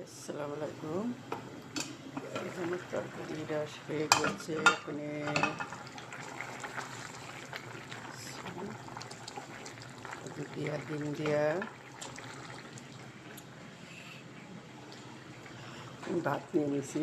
আসসালামু আলাইকুম। আমার তরকারিটা হয়ে গেছে। এখানে দিয়া ডিম দিয়া ভাত নিয়ে নিয়েছি।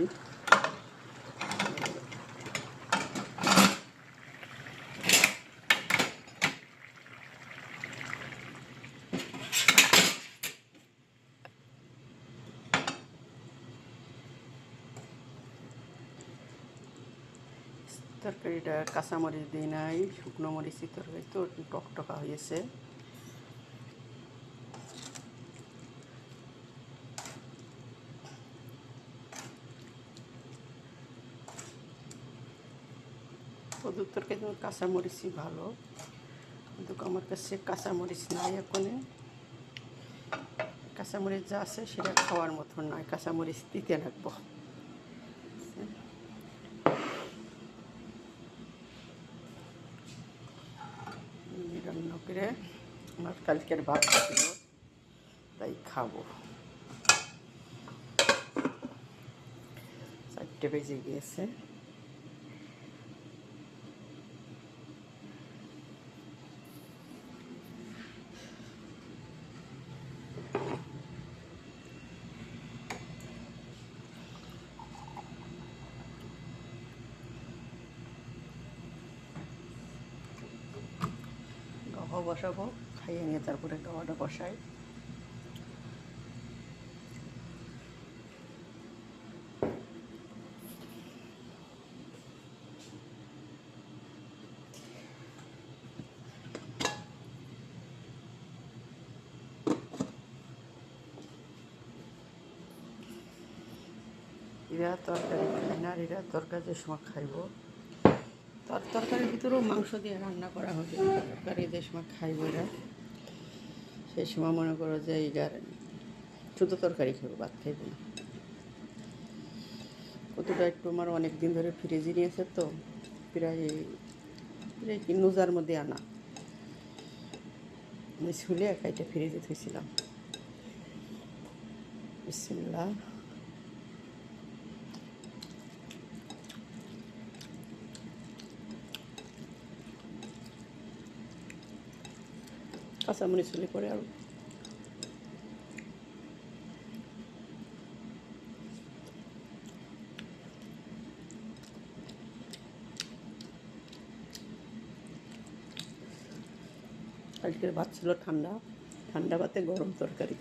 তরকারিটা কাঁচামরিচ দিই নাই, শুকনো মরিচি তরকারি তো একটু টকটকা হয়েছে। কদুর তরকারি কাঁচামরিচই ভালো, কিন্তু আমার কাছে কাঁচামরিচ নাই। এখনে কাঁচামরিচ যা আছে সেটা খাওয়ার মতন নয়, কাঁচামরিচ দিতে রাখবো। রান্না করে আমার কালকের ভাত ছিল, তাই খাবো। 4টে বেজে গিয়েছে। গাওয়া বসাবো, খাইয়ে নিয়ে তারপরে গাওয়াটা বসাই। এরা তরকারি খায় না, এরা তরকারি যে সময় খাইব, তরকারির ভিতরেও মাংস দিয়ে রান্না করা হবে। তরকারি যে সময় খাইব এরা, সেই সময় মনে করো যে এটার শুধু তরকারি খাইব, ভাত খাইব না। কতটা একটু আমার অনেক দিন ধরে ফ্রিজে নিয়েছে তো, প্রায় প্রায় কি নোজার মধ্যে আনা, আমি ছুলে একাইটা ফ্রিজে থুইছিলাম। বিসমিল্লাহ। কাঁচামরিচ ছুলে পরে আর কালকের ভাত ছিল ঠান্ডা, ঠান্ডা ভাতে গরম তরকারি।